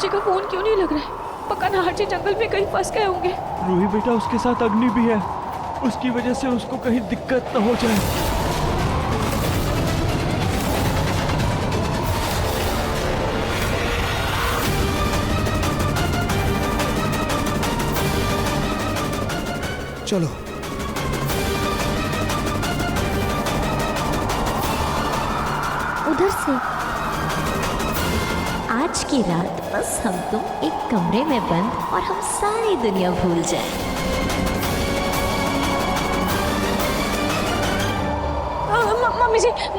जी का फोन क्यों नहीं लग रहा है? पक्का नाहर जी जंगल में कहीं फंस गए होंगे। रूही बेटा, उसके साथ अग्नि भी है, उसकी वजह से उसको कहीं दिक्कत न हो जाए। चलो उधर से। आज की रात बस हम तुम एक कमरे में बंद और हम सारी दुनिया भूल जाए।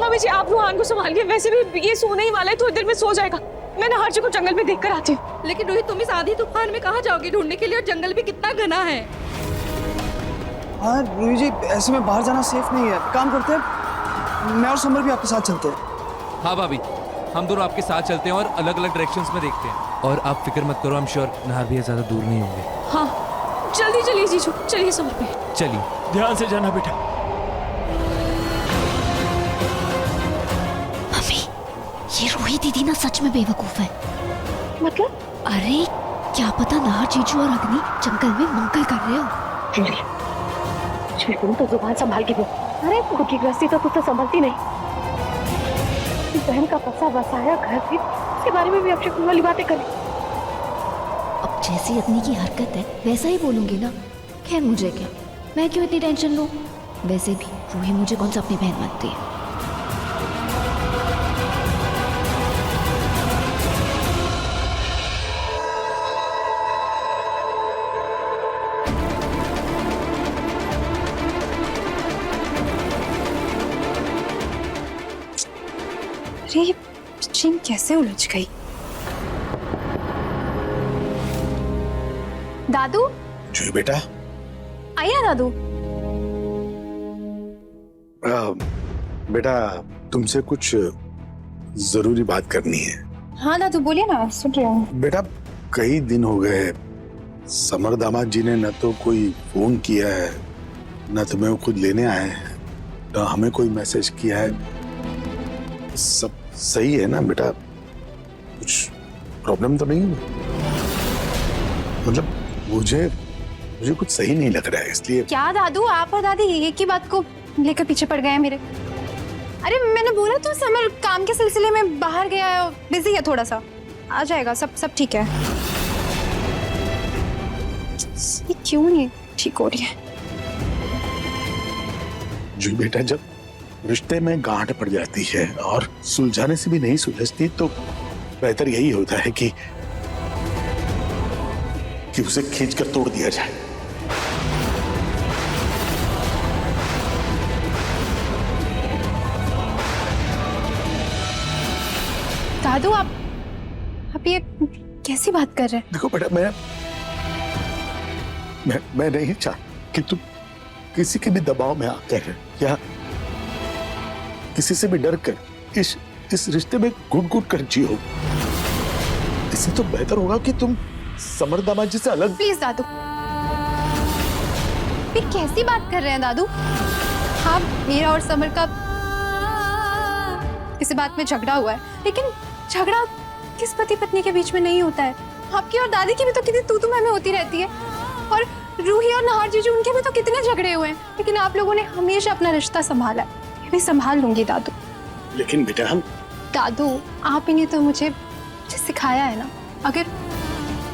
मम्मी जी आप रूहान को संभालिए, वैसे भी ये सोने ही वाला है, थोड़ी देर में सो जाएगा। मैं नाहर जी को जंगल में देख कर आती हूँ। लेकिन रोहित, तुम इस आंधी तूफान में कहाँ जाओगे ढूंढने के लिए, और जंगल भी कितना घना है। हाँ रूही जी, ऐसे में बाहर जाना सेफ नहीं है। काम करते हैं, मैं और समर भी आपके साथ चलते हैं। हाँ भाभी, हम दोनों आपके साथ चलते हैं और अलग अलग डायरेक्शंस में देखते हैं। और आप फिक्र मत करो, आई एम श्योर नाहर भैया ज्यादा दूर नहीं होंगे। हाँ जल्दी चलिए जीजू, चलिए समर पे। चलिए, ध्यान से जाना बेटा। मम्मी, ये रूही दीदी ना सच में बेवकूफ है। मतलब? अरे क्या पता नाहर जीजू और अग्नि जंगल में मंगल कर रहे हो। तुम तो जुबान संभाल के बोल। अरे खुद की गृहस्थी तो तुझसे संभलती नहीं। बहन का बसा बसाया घर थी, उसके बारे में भी अपशकुन वाली बातें करें। अब जैसी अग्नि की हरकत है वैसा ही बोलूंगी ना। खैर मुझे क्या, मैं क्यों इतनी टेंशन लूं। वैसे भी रूही मुझे कौन सा अपनी बहन मानती है। अरे ये चीन कैसे उलझ गई? दादू, जी बेटा। आइए दादू। बेटा, तुमसे कुछ जरूरी बात करनी है। हाँ दादू बोलिए ना, सुन रही हूँ। बेटा, कई दिन हो गए समर दामाद जी ने न तो कोई फोन किया है, न तुम्हें वो खुद लेने आए हैं, न हमें कोई मैसेज किया है। सब सही है ना बेटा? कुछ प्रॉब्लम तो नहीं है? मतलब मुझे कुछ सही नहीं लग रहा है, इसलिए। क्या दादू, आप और दादी एक ही बात को लेकर पीछे पड़ गए हैं मेरे। अरे मैंने बोला तो समर काम के सिलसिले में बाहर गया है, बिजी है थोड़ा सा, आ जाएगा, सब ठीक है। ये क्यों नहीं ठीक हो रही है? जी बेटा, जब रिश्ते में गांठ पड़ जाती है और सुलझाने से भी नहीं सुलझती तो बेहतर यही होता है कि उसे खींचकर तोड़ दिया जाए। दादू आप ये कैसी बात कर रहे हैं? देखो बेटा, मैं नहीं चाहता कि तुम किसी के भी दबाव में आकर या किसी से भी डर कर इस रिश्ते में घुट-घुट कर जियो। इससे तो बेहतर होगा कि तुम समर दामाद जी से अलग। प्लीज दादू, ये कैसी बात कर रहे हैं दादू? हाँ, मेरा और समर का किसी बात में झगड़ा हुआ है, लेकिन झगड़ा किस पति पत्नी के बीच में नहीं होता है। आपकी और दादी की भी तो कितनी तू मैं होती रहती है, और रूही और नाहर जीजू उनके भी तो कितने झगड़े हुए हैं, लेकिन आप लोगों ने हमेशा अपना रिश्ता संभाला। ये भी संभाल लूंगी दादू। लेकिन बेटा, हम दादू आप ही ने तो मुझे सिखाया है ना, अगर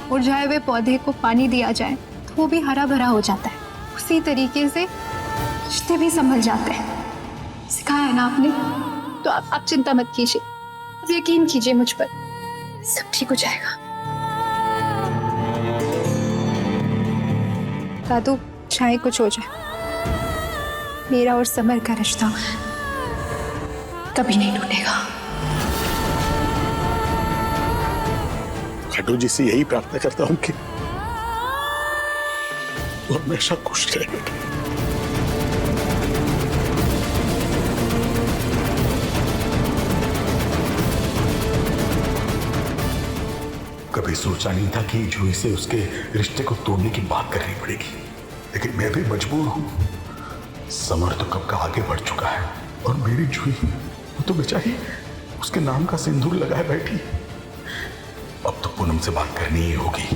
मुरझाए हुए पौधे को पानी दिया जाए तो वो भी हरा भरा हो जाता है, उसी तरीके से रिश्ते भी संभल जाते हैं। सिखाया है ना आपने, तो आप चिंता मत कीजिए, आप यकीन कीजिए मुझ पर, सब ठीक हो जाएगा। दादू चाहे कुछ हो जाए, मेरा और समर का रिश्ता कभी नहीं टूटेगा। खाटू जी से यही प्रार्थना करता हूँ कि वो हमेशा खुश रहे बेटा। कभी सोचा नहीं था कि जूही से उसके रिश्ते को तोड़ने की बात करनी पड़ेगी, लेकिन मैं भी मजबूर हूं। समर तो कब का आगे बढ़ चुका है और मेरी जूही, वो तो बेचारी उसके नाम का सिंदूर लगाए बैठी, अब तो पूनम से बात करनी ही होगी।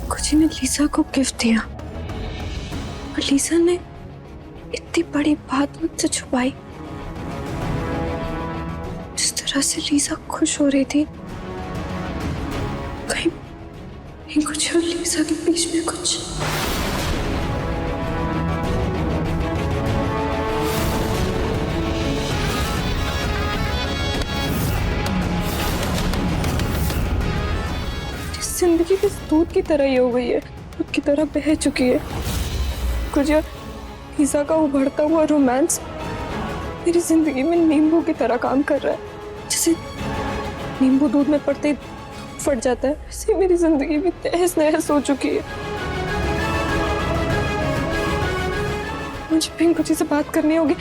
कुछ ने लीसा को गिफ्ट दिया और लीसा ने इतनी बड़ी बात मुझसे छुपाई। जिस तरह से लीसा खुश हो रही थी, कहीं कुछ और लीसा के बीच में कुछ। जिंदगी किस दूध की तरह ही हो गई है, दूध की तरह बह चुकी है। कुछ लीसा का उभरता हुआ रोमांस मेरी जिंदगी में नींबू की तरह काम कर रहा है। जैसे नींबू दूध में पड़ते ही फट जाता है, वैसे मेरी जिंदगी भी तहस नहस हो चुकी है। मुझे पिंकू जी से बात करनी होगी।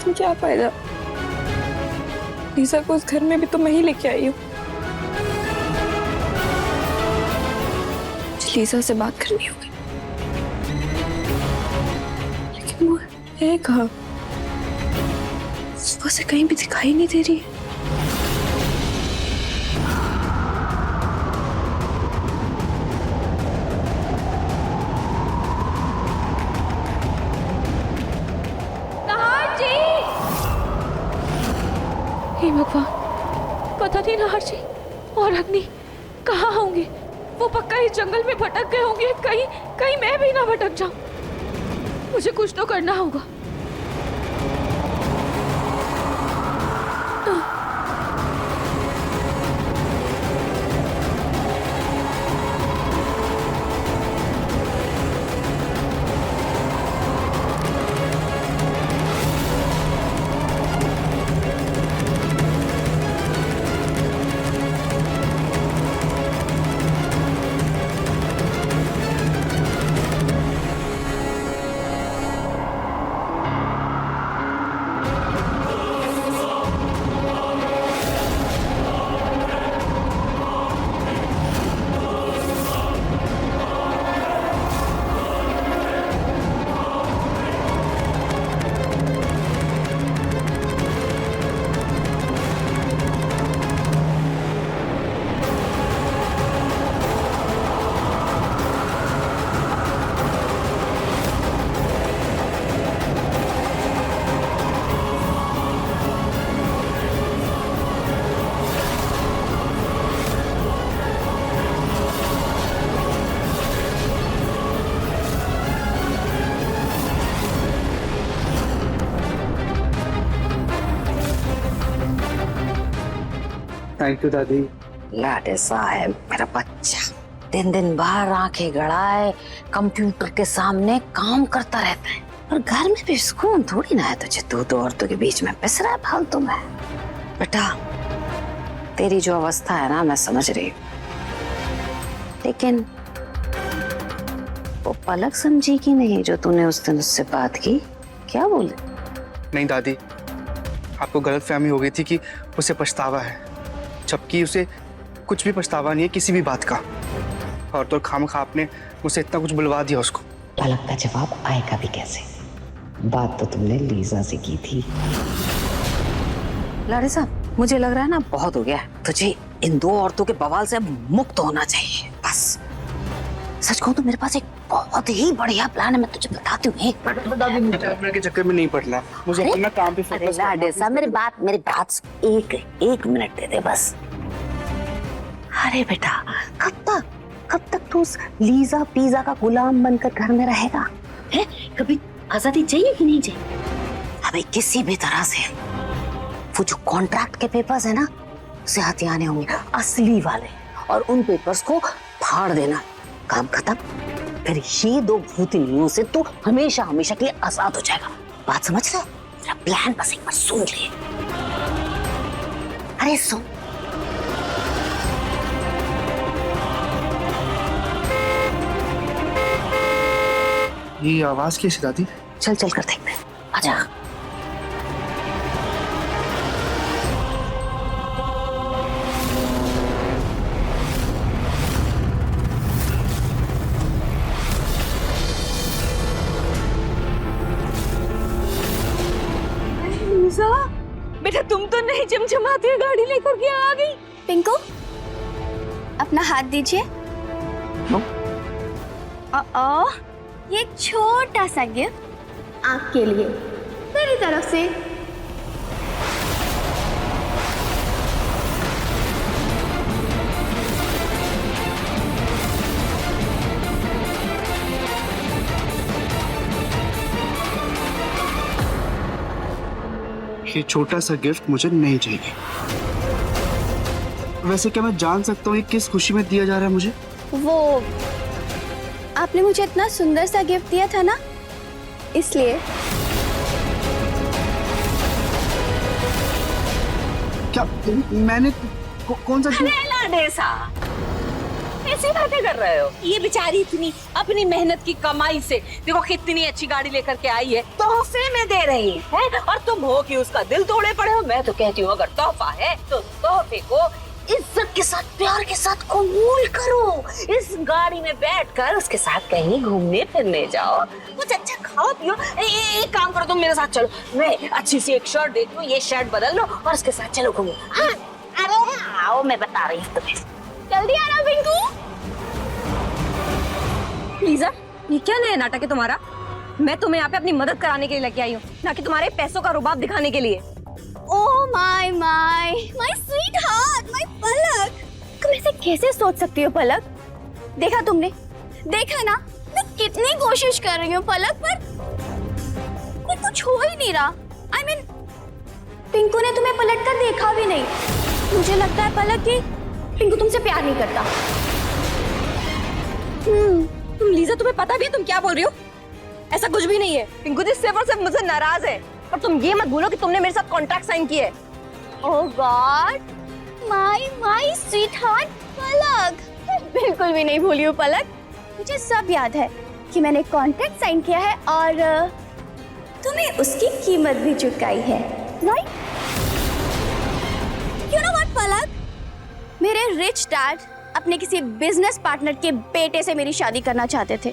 तुम क्या फायदा, लीसा को उस घर में भी तो मैं ही लेके आई हूँ। लीसा से बात करनी होगी, लेकिन वो है कहाँ? सुबह से कहीं भी दिखाई नहीं दे रही है। हे भगवान, पता नहीं नाहर जी और अग्नि कहाँ होंगे। वो पक्का इस जंगल में भटक गए होंगे। कहीं मैं भी ना भटक जाऊं। मुझे कुछ तो करना होगा। थैंक यू दादी। लाडे साहब, मेरा बच्चा दिन दिन बाहर आंखें गड़ाए कंप्यूटर के सामने काम करता रहता है, और घर में भी सुकून थोड़ी ना है तुझे। तू तो औरतों के बीच में पिस रहा है फालतू में। बेटा, तेरी जो अवस्था है ना, मैं समझ रही हूँ, लेकिन वो पलक समझी कि नहीं जो तूने उस दिन उससे बात की? क्या बोले? नहीं दादी, आपको गलतफहमी हो गई थी कि उसे पछतावा है, जबकि उसे कुछ भी पछतावा नहीं है किसी भी बात का। और तो खामखा आपने उसे इतना कुछ बुलवा दिया उसको। पलक का जवाब आएगा भी कैसे? बात तो तुमने लीजा से की थी। लाडे साहब, मुझे लग रहा है ना बहुत हो गया है। तुझे इन दो औरतों के बवाल से मुक्त होना चाहिए बस। सच कहूं तो मेरे पास एक बहुत ही बढ़िया प्लान है, मैं तुझे बताती हूँ। एक मिनट के चक्कर में नहीं पड़ना, मुझे अपना काम पे फोकस करना। लाडे साहब, मेरी बात एक मिनट दे दे बस। अरे बेटा, कब तक तू उस लीजा पीजा का गुलाम बनकर घर में रहेगा? है कभी आजादी चाहिए कि नहीं चाहिए? अबे किसी भी तरह से वो जो कॉन्ट्रैक्ट के पेपर्स है ना, उसे हाथ आने होंगे, असली वाले, और उन पेपर्स को फाड़ देना। काम खत्म। फिर ये दो भूतनियों से तू हमेशा हमेशा के लिए आजाद हो जाएगा। बात समझ रहा? मेरा प्लान बस एक बार सुन ले। अरे सुन, ये आवाज कैसी दादी? चल चल कर देखते हैं, आजा। बेटा तुम तो नहीं चमचमाती गाड़ी लेकर के आ गई। पिंकू अपना हाथ दीजिए। ये एक छोटा सा गिफ्ट आपके लिए मेरी तरफ से। ये छोटा सा गिफ्ट मुझे नहीं चाहिए। वैसे क्या मैं जान सकता हूँ ये किस खुशी में दिया जा रहा है मुझे? वो आपने मुझे इतना सुंदर सा गिफ्ट दिया था ना, इसलिए। क्या मैंने कौन सा लाडेसा, कैसी बातें कर रहे हो? ये बेचारी इतनी अपनी मेहनत की कमाई से देखो कितनी अच्छी गाड़ी लेकर के आई है, तोहफे में दे रही है, और तुम हो कि उसका दिल तोड़े पड़े हो। मैं तो कहती हूँ अगर तोहफा है तो तोहफे को इज्जत के साथ, प्यार के साथ कबूल करो। इस गाड़ी में बैठकर उसके साथ कहीं घूमने फिरने जाओ, कुछ अच्छा खाओ पियो। एक काम करो, तुम मेरे साथ चलो, मैं अच्छी सी एक शर्ट देती हूँ, ये शर्ट बदल लो और उसके साथ चलो घूमो। हाँ, अरे आओ, मैं बता रही हूँ तुम्हें। जल्दी आना पिंकू। लीजा, ये क्या नया नाटक है तुम्हारा? मैं तुम्हें यहाँ पे अपनी मदद कराने के लिए लेके आई हूँ, ना कि तुम्हारे पैसों का रुबाब दिखाने के लिए। Oh my sweetheart, my Palak. तुम ऐसे कैसे सोच सकती हो पलक? देखा तुमने, देखा ना मैं कितनी कोशिश कर रही हूँ पलक, पर कुछ हो ही नहीं रहा। I mean, पिंकू ने तुम्हें पलट कर देखा भी नहीं। मुझे लगता है पलक कि पिंकू तुमसे प्यार नहीं करता। तुम लीजा, तुम्हें पता भी है तुम क्या बोल रही हो? ऐसा कुछ भी नहीं है। पिंकू जी सिर्फ और सिर्फ मुझसे नाराज है, और तुम ये मत भूलो कि तुमने मेरे साथ कॉन्ट्रैक्ट साइन किया है। ओह गॉड, माय स्वीट हार्ट पलक। बिल्कुल भी नहीं भूली हूँ पलक, मुझे सब याद है कि मैंने कॉन्ट्रैक्ट साइन किया है और तुम्हें उसकी कीमत भी चुकाई है, राइट? यू नो व्हाट पलक, मेरे रिच डैड अपने किसी बिजनेस पार्टनर के बेटे से मेरी शादी करना चाहते थे,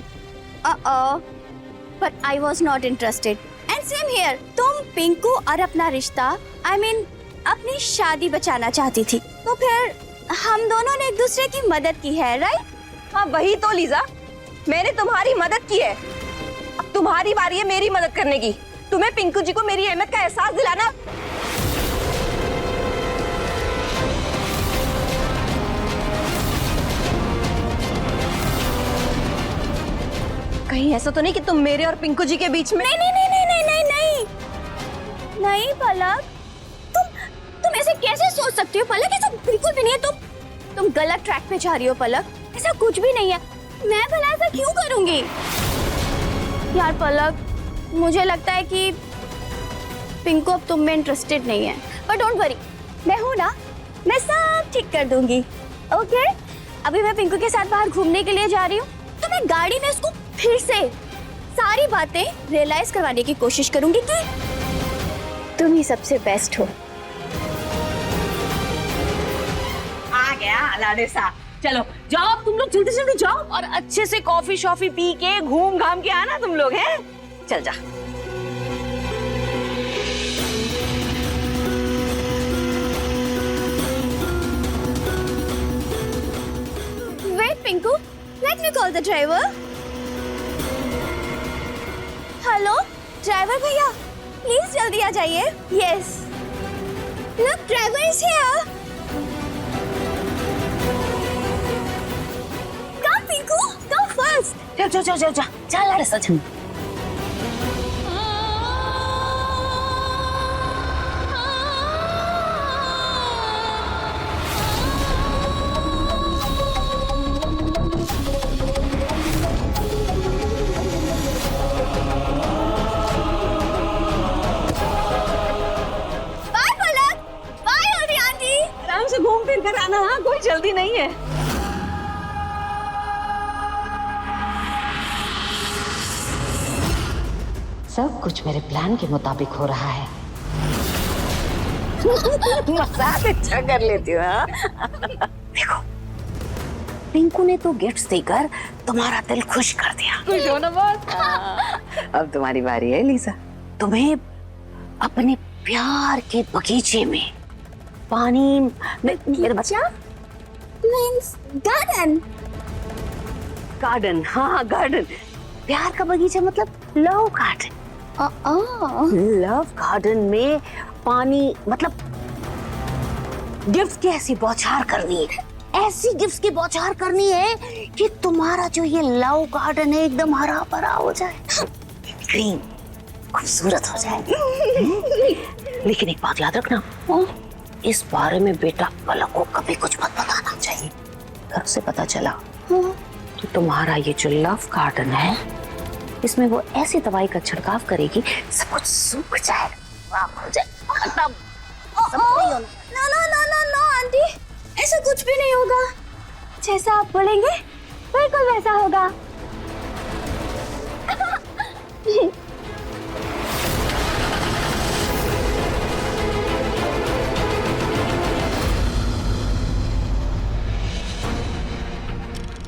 but I was not interested. And same here, तुम पिंकू और अपना रिश्ता, I mean, अपनी शादी बचाना चाहती थी, तो फिर हम दोनों ने एक दूसरे की मदद की है, राइट? हाँ वही तो लीजा, मैंने तुम्हारी मदद की है, अब तुम्हारी बारी है मेरी मदद करने की। तुम्हें पिंकू जी को मेरी अहमियत का एहसास दिलाना। कहीं ऐसा तो नहीं कि तुम मेरे और पिंकू जी के बीच में? नहीं नहीं नहीं नहीं नहीं नहीं नहीं नहीं पलक, तुम ऐसे कैसे सोच सकती हो पलक? ऐसा बिल्कुल भी नहीं है। तुम गलत ट्रैक पे जा रही हो पलक, ऐसा कुछ भी नहीं है। मैं भला ऐसा क्यों करूंगी यार पलक? मुझे लगता है कि पिंकू अब तुम में इंटरेस्टेड नहीं है, पर डोंट वरी, मैं हूं ना, मैं सब ठीक कर दूंगी। ओके, अभी मैं पिंकू के साथ बाहर घूमने के लिए जा रही हूँ, तो मैं गाड़ी में उसको फिर से सारी बातें रियलाइज करवाने की कोशिश करूंगी कि तुम ही सबसे बेस्ट हो। आ गया लाडेसा, चलो जाओ तुम लोग, जल्दी जल्दी जाओ और अच्छे से कॉफी शॉफी पी के घूम घाम के आना तुम लोग, हैं? चल जा। Wait Pinku, let me call the driver. Hello driver भैया, प्लीज जल्दी आ जाइए। Yes, look driver is here. Come Pinku, come fast. चल चल चल चल जा, चल लाडेसा चल। घूम फिर कर आना, हाँ कोई जल्दी नहीं है। कुछ मेरे प्लान के मुताबिक हो रहा है। मजाक अच्छा कर लेती हूँ। हाँ? देखो, पिंकू ने तो गिफ्ट्स देकर तुम्हारा दिल खुश कर दिया। खुश हो ना बहुत। अब तुम्हारी बारी है लीजा। तुम्हें अपने प्यार के बगीचे में पानी मेरे बच्चा गार्डन। गार्डन, हाँ गार्डन, प्यार का बगीचा मतलब लव गार्डन। लव गार्डन में पानी मतलब गिफ्ट की ऐसी बौछार करनी है, ऐसी गिफ्ट की बौछार करनी है कि तुम्हारा जो ये लव गार्डन है एकदम हरा भरा हो जाए, ग्रीन, खूबसूरत हो जाए। लेकिन एक बात याद रखना, इस बारे में बेटा पलक को कभी कुछ मत बताना चाहिए। घर से पता चला तो तुम्हारा ये जो लव गार्डन है इसमें वो ऐसी दवाई का छिड़काव करेगी सब कुछ सूख जाएगा, साफ हो जाए, खत्म। No no no no no aunty, ऐसा कुछ भी नहीं होगा। जैसा आप बोलेंगे बिल्कुल वैसा होगा।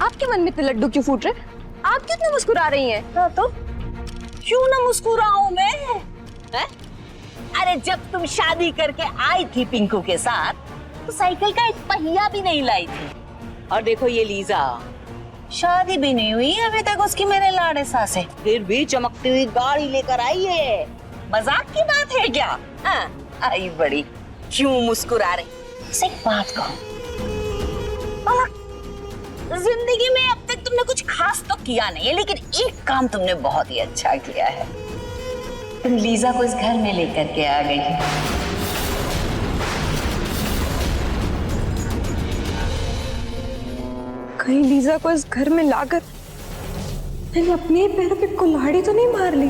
आपके मन में इतने लड्डू क्यों फूट रहे? आप क्यों इतना मुस्कुरा रही हैं? तो क्यों ना मुस्कुराऊं मैं? है? अरे जब तुम शादी करके आई थी पिंकू के साथ तो साइकिल का एक पहिया भी नहीं लाई थी। और देखो ये लीजा, शादी भी नहीं हुई अभी तक उसकी मेरे लाड़े सासे, फिर भी चमकती हुई गाड़ी लेकर आई है। मजाक की बात है क्या? हाँ, आई बड़ी, क्यों मुस्कुरा रही? एक बात कहूं, जिंदगी में अब तक तुमने कुछ खास तो किया नहीं है, लेकिन एक काम तुमने बहुत ही अच्छा किया है। तुम लीजा को इस घर में लेकर के आ गई। कहीं लीजा को इस घर में लाकर मैंने अपने ही पैरों पे कुल्हाड़ी तो नहीं मार ली?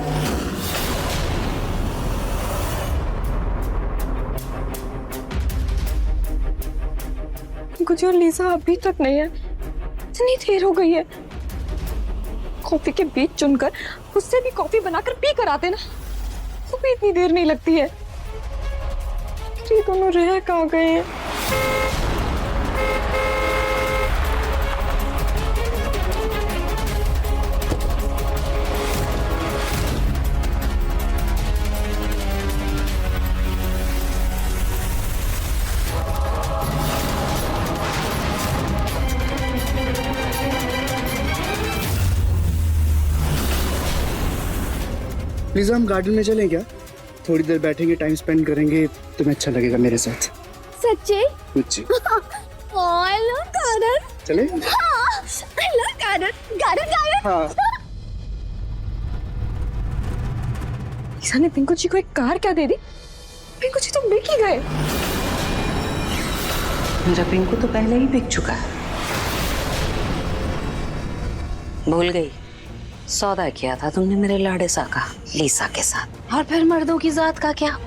कुछ और लीजा अभी तक नहीं है, इतनी देर हो गई है। कॉफी के बीज चुनकर उससे भी कॉफी बनाकर पी कर आते ना, तो भी इतनी देर नहीं लगती है। ये दोनों रह कहाँ गए हैं? लीजा, हम गार्डन में चलें क्या? थोड़ी देर बैठेंगे, टाइम स्पेंड करेंगे, तुम्हें अच्छा लगेगा मेरे साथ। सच्ची? कुछ I love garden. चले? हाँ, I love garden. Garden, garden. हाँ। लीजा ने पिंकू जी को एक कार क्या दे दी? पिंकू जी तो बिक ही गए। मेरा पिंकू तो पहले ही बिक चुका है। भूल गई, सौदा किया था तुमने मेरे लाड़े सा का लीसा के साथ। और फिर मर्दों की जात का क्या?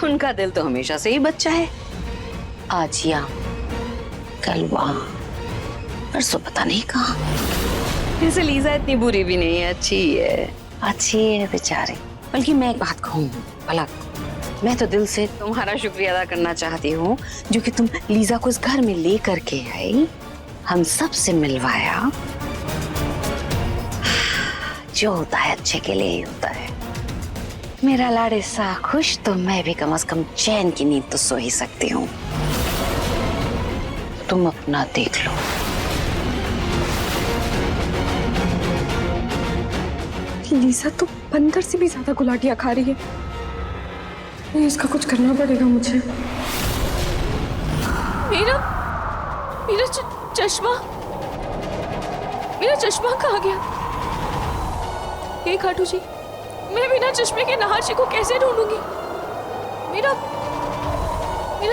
उनका दिल तो हमेशा से ही बच्चा है। आज यहाँ, कल वहाँ, परसों पता नहीं कहाँ। वैसे लीजा इतनी बुरी भी नहीं है, अच्छी है, अच्छी है बेचारी। बल्कि मैं एक बात कहूँ पलक, मैं तो दिल से तुम्हारा शुक्रिया अदा करना चाहती हूँ जो कि तुम लीजा को इस घर में ले करके आई, हम सब से मिलवाया। जो होता है अच्छे के लिए ही होता है। मेरा लाड़े सा खुश तो मैं भी कम से कम चैन की नींद तो सो ही सकती हूँ। तुम अपना देख लो। लीजा तो बंदर से भी ज्यादा गुलाटियां खा रही है। नहीं, इसका कुछ करना पड़ेगा मुझे। मेरा चश्मा, मेरा चश्मा कहाँ गया? हे खाटू जी, मैं बिना चश्मे के नाहर जी को कैसे ढूंढूंगी? मेरा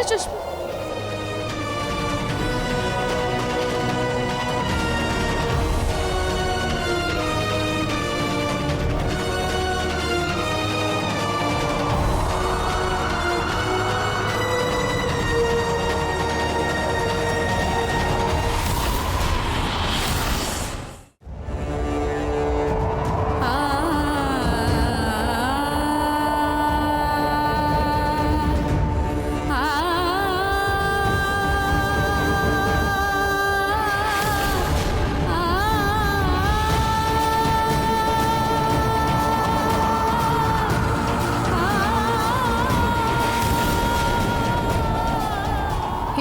चश्मा।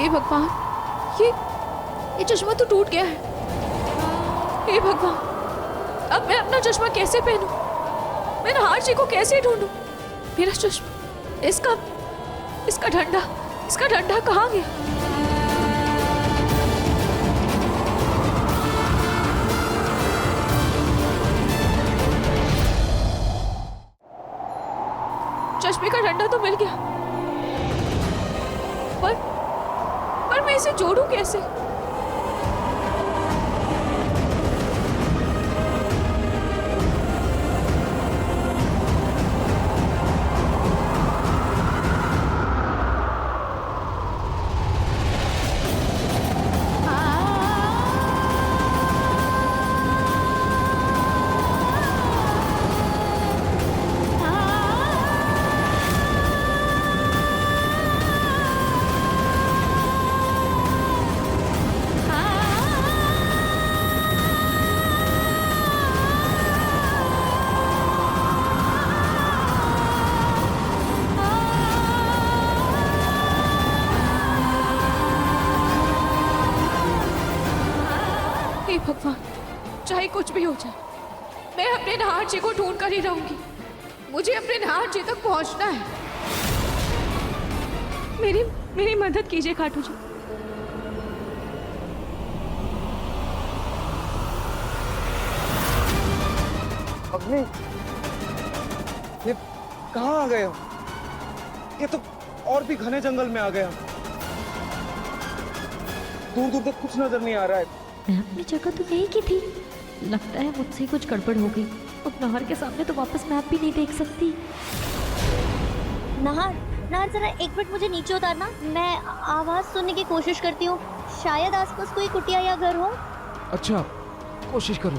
हे भगवान, ये चश्मा तो टूट गया है। हे भगवान, अब मैं अपना चश्मा कैसे पहनूं? मैं नहार जी को कैसे ढूंढूं? मेरा चश्मा, इसका डंडा कहाँ गया? चश्मे का डंडा तो मिल गया, पर मैं इसे जोड़ूं कैसे? भगवान, चाहे कुछ भी हो जाए, मैं अपने नहार जी को ढूंढ कर ही रहूंगी। मुझे अपने नहार जी तक पहुंचना है। मेरी मदद कीजिए खाटू जी। अग्नि, ये कहाँ आ गए हम? ये तो और भी घने जंगल में आ गए हम। दूर दूर तक कुछ नजर नहीं आ रहा है। मैं अपनी जगह तो यही की थी। लगता है मुझसे ही कुछ गड़बड़ हो गई। अब नहर के सामने तो वापस मैप भी नहीं देख सकती। नहर जरा एक मिनट मुझे नीचे उतारना। मैं आवाज सुनने की कोशिश करती हूँ। शायद आसपास कोई कुटिया या घर हो। अच्छा, कोशिश करो।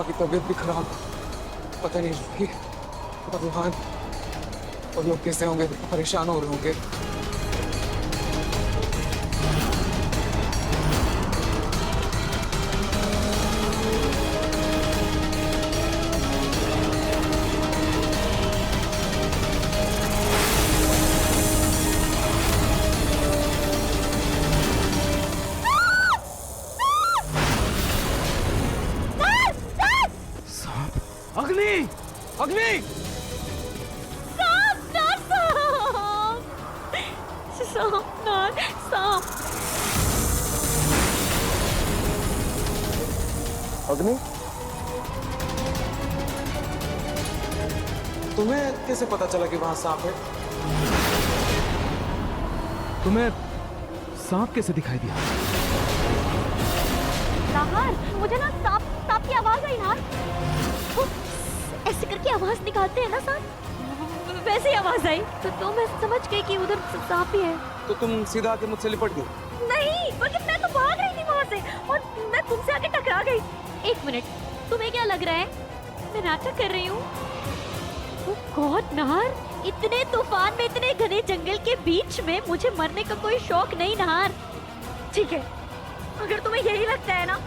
की तबीयत भी खराब, पता नहीं कि भगवान और लोग कैसे होंगे, परेशान हो रहे होंगे। अग्नि! अग्नि, तुम्हें कैसे पता चला कि वहां सांप है? तुम्हें सांप कैसे दिखाई दिया? नाहर, मुझे ना सांप की आवाज आई। नाहर, ऐसे करके आवाज निकालते हैं ना सांप, वैसे ही आवाज आई तो मैं समझ गई कि उधर सांप ही है। तो तुम सीधा आके मुझसे लिपट गई? नहीं, बल्कि मैं तो भाग रही थी वहाँ से और मैं तुमसे आके टकरा गई। एक मिनट, तुम्हें क्या लग रहा है मैं नाटक कर रही हूँ? गॉड नाहर, इतने तूफान में, इतने घने जंगल के बीच में मुझे मरने का कोई शौक नहीं नाहर। ठीक है, अगर तुम्हें यही लगता है ना,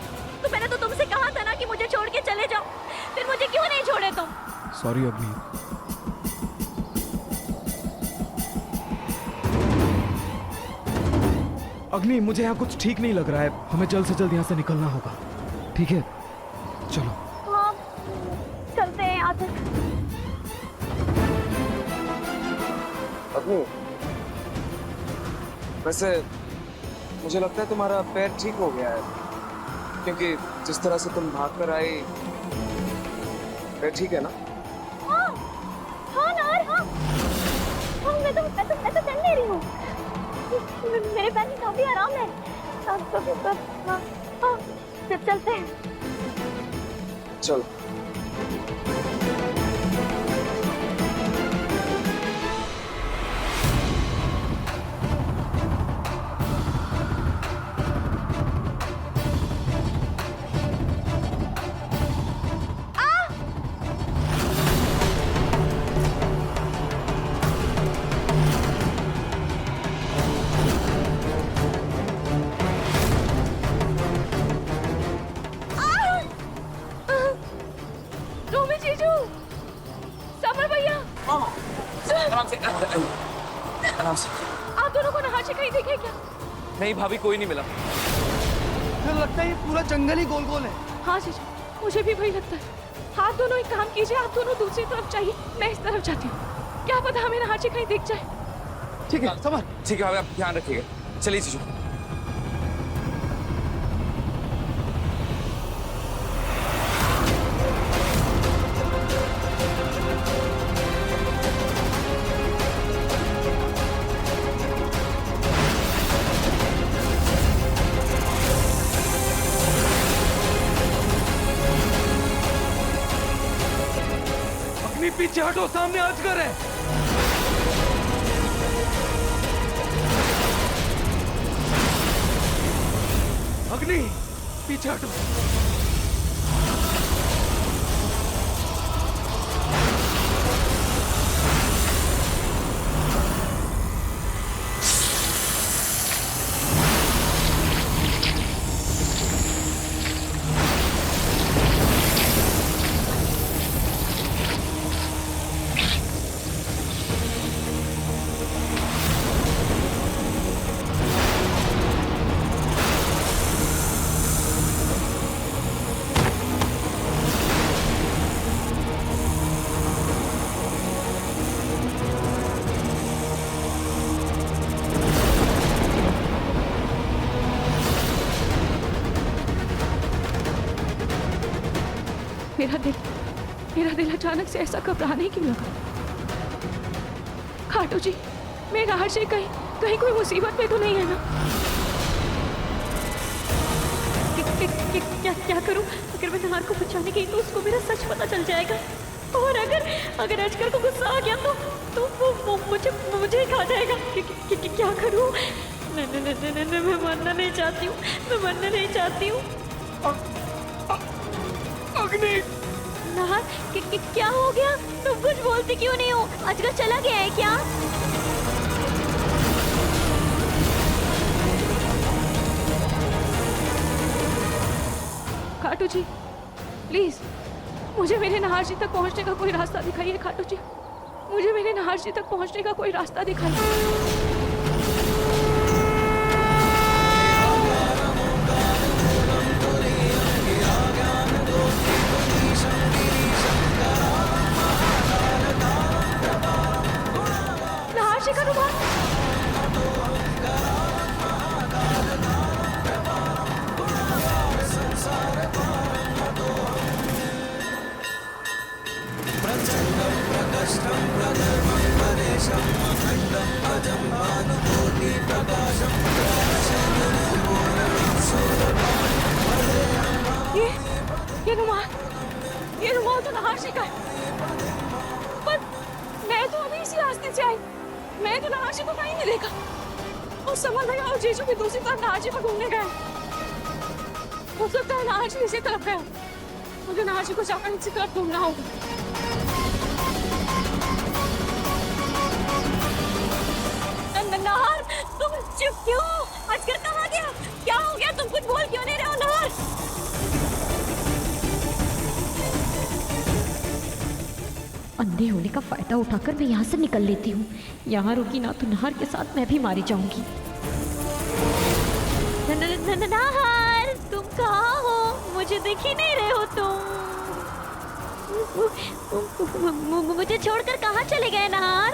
तो मैंने तो तुमसे कहा था ना कि मुझे छोड़ के चले जाओ, फिर मुझे क्यों नहीं छोड़े तुम? सॉरी अग्नि। अग्नि, मुझे यहाँ कुछ ठीक नहीं लग रहा है। हमें जल्द से जल्द यहाँ से निकलना होगा। ठीक है, चलो। हाँ, चलते हैं यहाँ से। अग्नि, वैसे मुझे लगता है तुम्हारा पैर ठीक हो गया है, क्योंकि जिस तरह से तुम भाग कर आई, पैर ठीक है ना? हाँ, हाँ नार, हाँ, हाँ, मैं तो चल ले रही हूँ। मेरे पैर में काफी आराम है। हाँ, चलते हैं। चलो। आराम से आराम से। आप दोनों को नहार से कहीं देखे क्या? नहीं भाभी, कोई नहीं मिला। मुझे लगता है ये पूरा जंगल ही गोल गोल है। हाँ जीजू, मुझे भी वही लगता है। आप दोनों एक काम कीजिए, आप दोनों दूसरी तरफ जाइए, मैं इस तरफ जाती हूँ। क्या पता हमें नहार से कहीं दिख जाए। ठीक है समझ। ठीक है भाभी, आप ध्यान रखिएगा। चलिए जीजू। पीछे हटो, सामने अजगर है। अग्नि, पीछे हटो। मेरा दिल अचानक से ऐसा घबराने क्यों लगा? खाटू जी, मैं नहर से कहीं कोई मुसीबत में तो नहीं है ना? क्या करूं? अगर मैं नहर को बचाने गई तो उसको मेरा सच पता चल जाएगा, और अगर अजगर को गुस्सा आ गया तो वो मुझे खा जाएगा। क्या करूं? नहीं, मैं मरना नहीं चाहती हूँ, मैं मरना नहीं चाहती हूँ। अग्नि, नहर, क्या हो गया? तुम कुछ बोलती क्यों नहीं हो? अजगर चला गया है क्या? खाटू जी, प्लीज मुझे मेरे नहार जी तक पहुंचने का कोई रास्ता दिखाइए। खाटू जी, मुझे मेरे नहार जी तक पहुंचने का कोई रास्ता दिखाइए। ये रुमाल तो नहार जी का है, पर मैं तो अभी इसी रास्ते से आई, मैं तो नहार जी को कहीं नहीं देखा। और समर भैया और जीजू भी दूसरी तरफ नहार जी पर घूमने गए। हो सकता है नहार जी इसी तरफ गए, मुझे नहार जी को जाकर इसी तरफ ढूंढना होगा। नहार, तुम चुप क्यों? अजगर कहाँ गया? क्या हो गया? तुम कुछ बोल क्यों नहीं रहे हो नहार? अंधे होने का फायदा उठाकर मैं यहाँ से निकल लेती हूँ। यहाँ रुकी ना तो नहर के साथ मैं भी मारी जाऊंगी। नहार, तुम कहाँ हो? मुझे दिख ही नहीं रहे हो तुम। मुझे छोड़कर कहाँ चले गए नहार?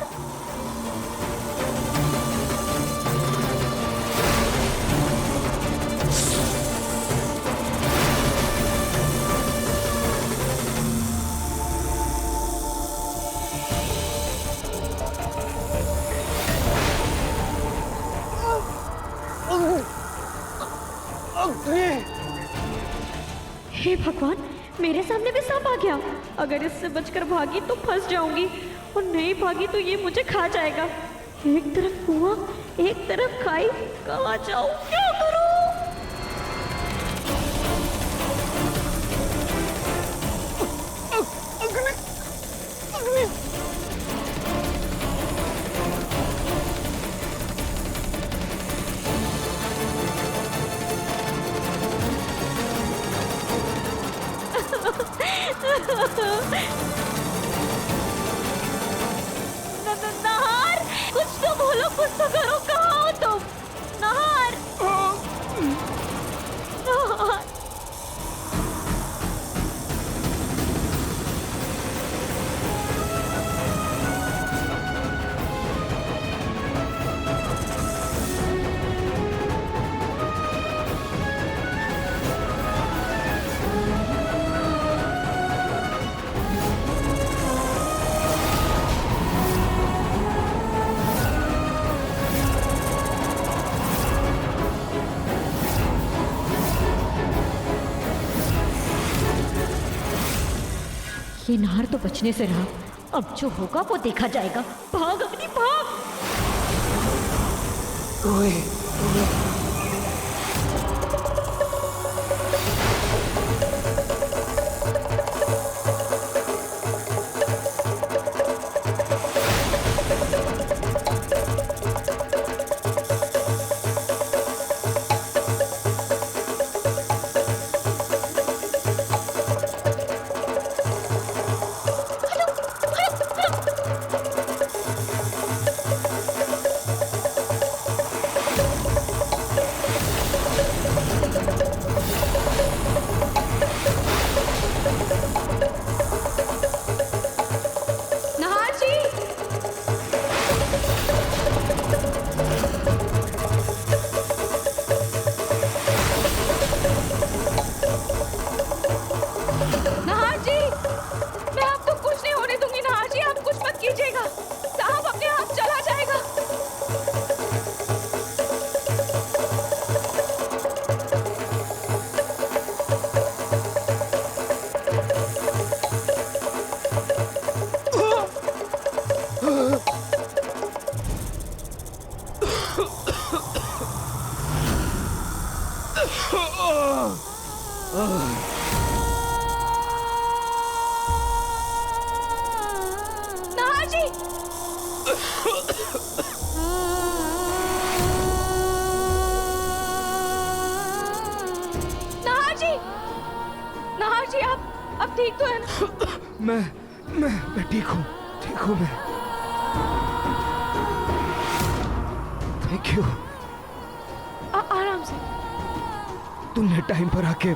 हे भगवान, मेरे सामने भी सांप आ गया। अगर इससे बचकर भागी तो फंस जाऊंगी, और नहीं भागी तो ये मुझे खा जाएगा। एक तरफ कुआं, एक तरफ खाई, कहाँ जाऊं, क्या करूं? कुछ तो करो, कहाँ हो तुम? नाहर, नाहर। ये नाहर तो बचने से रहा, अब जो होगा वो देखा जाएगा। भाग अग्नि, भाग। नाहर जी, आप अब ठीक तो है ना? मैं ठीक हूँ मैं। Thank you. आराम से। तुमने टाइम पर आके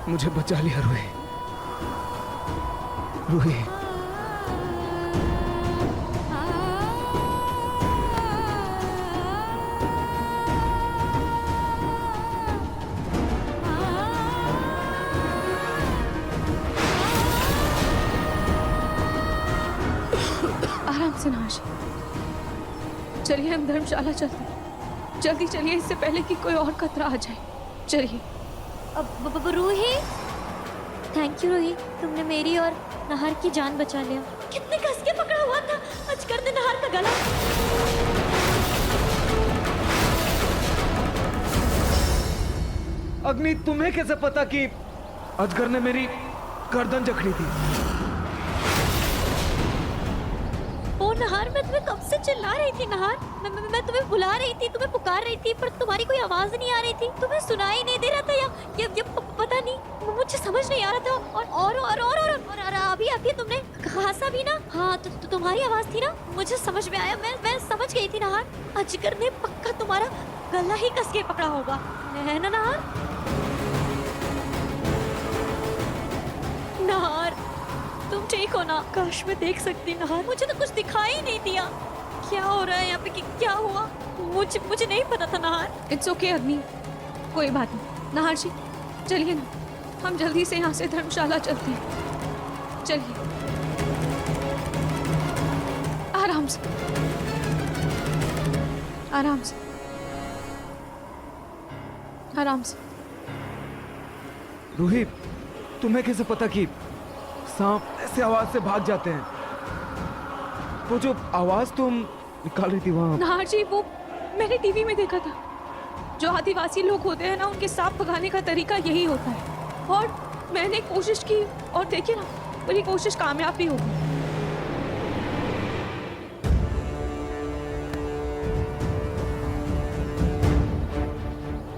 मुझे बचा लिया रूही। आराम से नाहर जी, चलिए हम धर्मशाला चलते हैं। जल्दी चलिए, इससे पहले कि कोई और खतरा आ जाए। चलिए। अब रूही, थैंक यू रूही, तुमने मेरी और नाहर की जान बचा लिया। कितने कस के पकड़ा हुआ था अजगर ने नाहर का गला। अग्नि, तुम्हें कैसे पता कि अजगर ने मेरी गर्दन जकड़ी थी? ओ नाहर, मैं तुम्हें कब से चिल्ला रही थी नाहर। मैं तुम्हें बुला रही थी, तुम्हें पुकार रही थी, पर तुम्हारी कोई आवाज नहीं आ रही थी। तुम्हें सुनाई नहीं दे रहा था या पता नहीं, मुझे समझ नहीं आ रहा था। और अभी तुमने कहा भी ना। हाँ, तो तुम्हारी आवाज थी ना, मुझे समझ में आया। मैं समझ गई थी नाहर, अजगर ने पक्का तुम्हारा गला ही कस के पकड़ा होगा, है ना नाहर? नाहर, तुम ठीक हो ना? काश मैं देख सकती नाहर, मुझे तो कुछ दिखाई नहीं दिया। क्या हो रहा है यहाँ पे, क्या हुआ? मुझे नहीं पता था नाहर। इट्स ओके अग्नि, कोई बात नहीं। नाहर जी, चलिए ना, हम जल्दी से यहाँ से धर्मशाला चलते हैं। चलिए, आराम से, आराम से, आराम से। रूही, तुम्हें कैसे पता कि सांप ऐसे आवाज से भाग जाते हैं? वो जो आवाज तुम निकाल रही थी वहाँ। नाहर जी, वो मैंने टीवी में देखा था। जो आदिवासी लोग होते हैं ना, उनके सांप भगाने का तरीका यही होता है। और मैंने कोशिश की और देखिए ना, मेरी कोशिश कामयाब भी हो गई।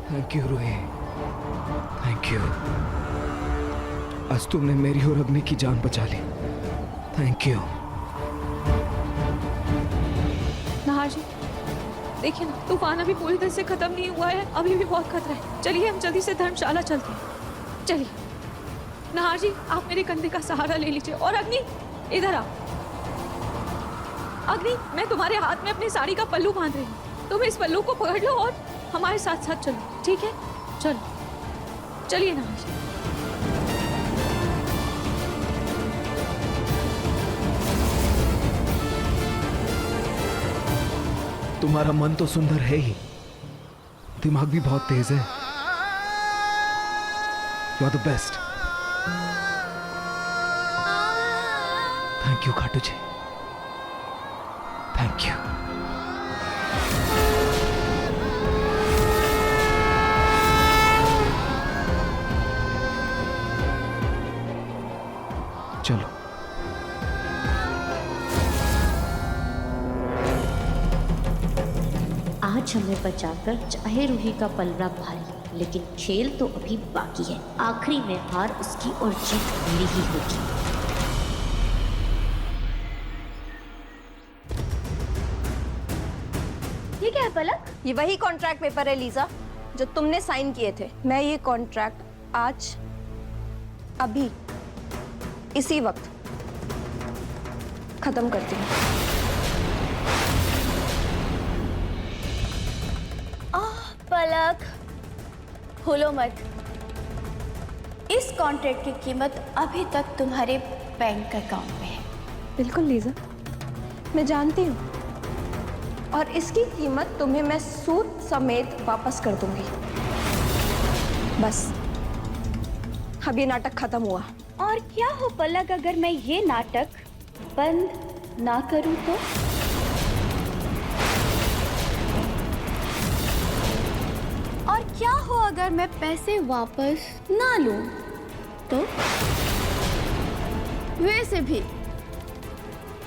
Thank you Roohi, thank you. आज तुमने मेरी और अग्नि की जान बचा ली। Thank you. नाहर जी, देखिए ना, तूफान अभी पूरी तरह से खत्म नहीं हुआ है, अभी भी बहुत खतरा है। चलिए हम जल्दी से धर्मशाला चलते हैं। चलिए नाहर जी, आप मेरे कंधे का सहारा ले लीजिए। और अग्नि, इधर आओ। अग्नि, मैं तुम्हारे हाथ में अपनी साड़ी का पल्लू बांध रही हूँ, तुम इस पल्लू को पकड़ लो और हमारे साथ साथ चलो, ठीक है? चलो, चलिए नाहर जी। तुम्हारा मन तो सुंदर है ही, दिमाग भी बहुत तेज है। You are the best. Thank you Khatu ji, thank you. चलो। आज हमें बचाकर चाहे रूही का पलड़ा भारी, लेकिन खेल तो अभी बाकी है। आखिरी में हार उसकी और जीत मेरी ही होगी। ये क्या है पलक? ये वही कॉन्ट्रैक्ट पेपर है लीजा, जो तुमने साइन किए थे। मैं ये कॉन्ट्रैक्ट आज, अभी, इसी वक्त खत्म करती हूँ। पलक, खोलो मत। इस कॉन्ट्रैक्ट की कीमत अभी तक तुम्हारे बैंक अकाउंट में है। बिल्कुल लीजा, मैं जानती हूँ, और इसकी कीमत तुम्हें मैं सूद समेत वापस कर दूंगी। बस अब ये नाटक खत्म हुआ। और क्या हो पलक, अगर मैं ये नाटक बंद ना करूं तो? और क्या हो अगर मैं पैसे वापस ना लूं तो? वैसे भी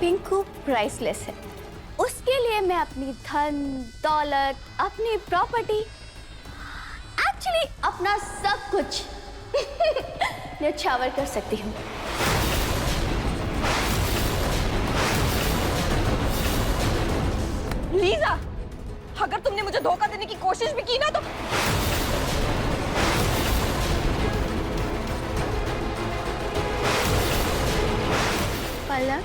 पिंकू प्राइसलेस है, उसके लिए मैं अपनी धन दौलत, अपनी प्रॉपर्टी, एक्चुअली अपना सब कुछ न्यौछावर कर सकती हूँ। लीजा, अगर तुमने मुझे धोखा देने की कोशिश भी की ना तो पलक,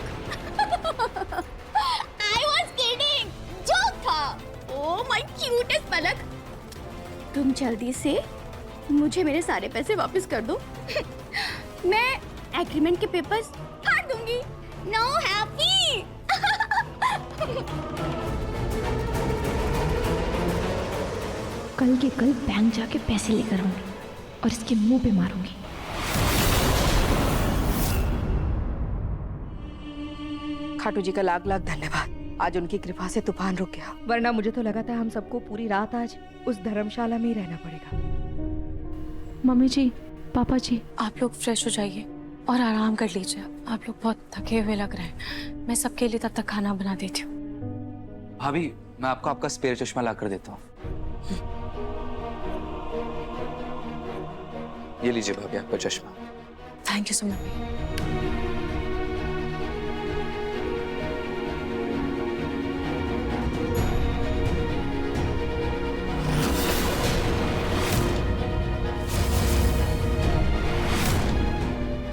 I was kidding, जोक था। Oh my cutest पलक, तुम जल्दी से मुझे मेरे सारे पैसे वापस कर दो। मैं एग्रीमेंट के पेपर्स फाड़ दूंगी। No happy. कल के कल बैंक जाके पैसे लेकर आऊंगी और इसके मुंह पे मारूंगी। खाटू जी का लाख लाख धन्यवाद। आज उनकी कृपा से तूफान रुक गया, वरना मुझे तो लगा था हम सबको पूरी रात आज उस धर्मशाला में ही रहना पड़ेगा। मम्मी जी, पापा जी, आप लोग फ्रेश हो जाइए और आराम कर लीजिए। आप लोग बहुत थके हुए लग रहे हैं। मैं सबके लिए तब तक खाना बना देती हूँ। भाभी, मैं आपको आपका स्पेयर चश्मा ला कर देता हूँ। ये लीजिए भाभी, आपका चश्मा। Thank you so much.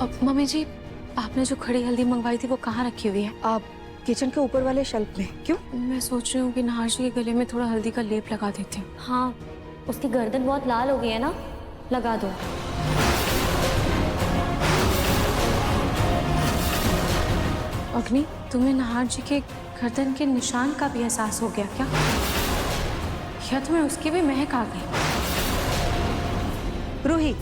अब मम्मी जी, आपने जो खड़ी हल्दी मंगवाई थी वो कहाँ रखी हुई है? आप किचन के ऊपर वाले शेल्फ में। क्यों? मैं सोच रही हूँ कि नाहर जी के गले में थोड़ा हल्दी का लेप लगा देती हूँ। हाँ, उसकी गर्दन बहुत लाल हो गई है ना, लगा दो। अग्नि, तुम्हें नाहर जी के गर्दन के निशान का भी एहसास हो गया क्या? या तुम्हें उसकी भी महक आ गई? रूही,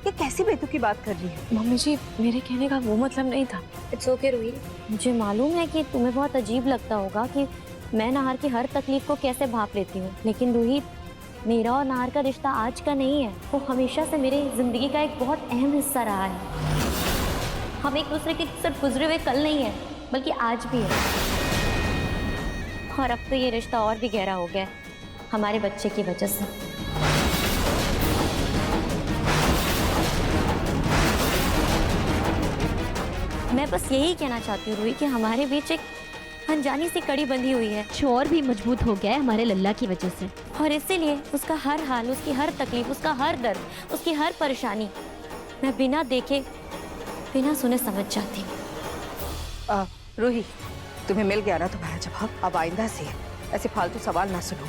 ये कैसी बेतुकी बात कर रही है? मम्मी जी, मेरे कहने का वो मतलब नहीं था। इट्स ओके रूही, मुझे मालूम है कि तुम्हें बहुत अजीब लगता होगा कि मैं नाहर की हर तकलीफ को कैसे भाप लेती हूँ, लेकिन रूही, मेरा और नाहर का रिश्ता आज का नहीं है, वो हमेशा से मेरी जिंदगी का एक बहुत अहम हिस्सा रहा है। हम एक दूसरे के सिर्फ गुजरे हुए कल नहीं है, बल्कि आज भी है। और अब तो ये रिश्ता और भी गहरा हो गया है हमारे बच्चे की वजह से। मैं बस यही कहना चाहती हूँ रूही कि हमारे बीच एक अनजानी से कड़ी बंधी हुई है चोर भी मजबूत हो गया है हमारे लल्ला की वजह से। और इसीलिए उसका हर हाल, उसकी हर तकलीफ, उसका हर दर्द, उसकी हर परेशानी मैं बिना देखे बिना सुने समझ जाती हूँ। रूही, तुम्हें मिल गया ना तुम्हारा जवाब। अब आइंदा से ऐसे फालतू सवाल ना सुनो।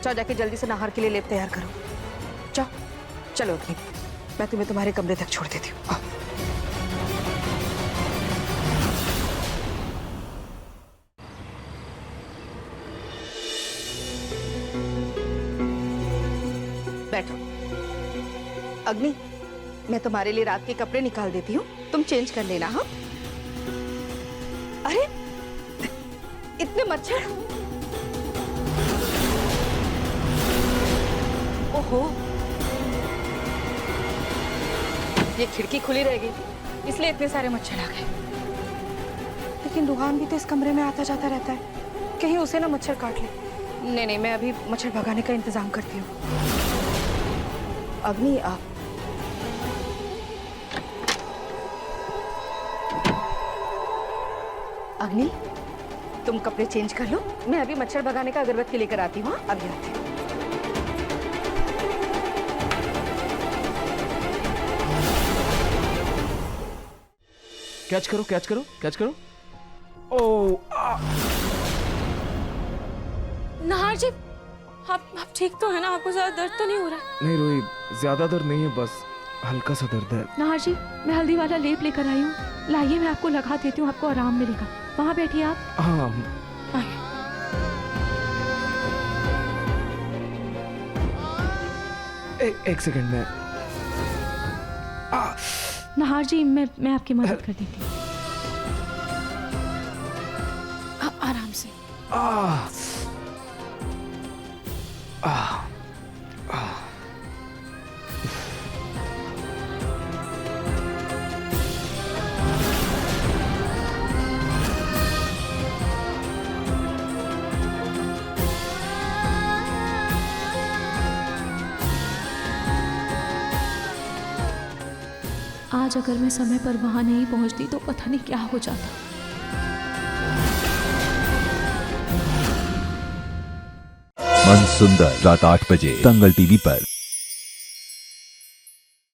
जाओ जाके जल्दी से नहार के लिए लेप तैयार करो। जाओ, चलो अग्नि, मैं तुम्हें तुम्हारे कमरे तक छोड़ देती हूँ। आओ। बैठो। अग्नि, मैं तुम्हारे लिए रात के कपड़े निकाल देती हूँ, तुम चेंज कर लेना। हाँ? अरे इतने मच्छर! ओहो, ये खिड़की खुली रहेगी इसलिए इतने सारे मच्छर आ गए। लेकिन रूहान भी तो इस कमरे में आता जाता रहता है, कहीं उसे ना मच्छर काट ले। नहीं नहीं, मैं अभी मच्छर भगाने का इंतजाम करती हूँ। अग्नि, आप अग्नि, तुम कपड़े चेंज कर लो, मैं अभी मच्छर भगाने का अगरबत्ती लेकर आती हूँ। अभी आती हूँ। कैच करो, कैच करो, कैच करो। ओ नाहर जी, आप ठीक तो है ना? आपको ज्यादा दर्द तो नहीं हो रहा है? नहीं रोही, ज्यादा दर्द नहीं है, बस हल्का सा दर्द है। नाहर जी, मैं हल्दी वाला लेप लेकर आई हूँ, लाइए मैं आपको लगा देती हूँ, आपको आराम मिलेगा। वहाँ बैठिए आप। हाँ। आइए। एक सेकंड में। नाहर जी, मैं आपकी मदद कर देती हूँ। आराम से। आज अगर मैं समय पर वहाँ नहीं पहुँचती तो पता नहीं क्या हो जाता। मन सुंदर रात 8 बजे दंगल टीवी पर।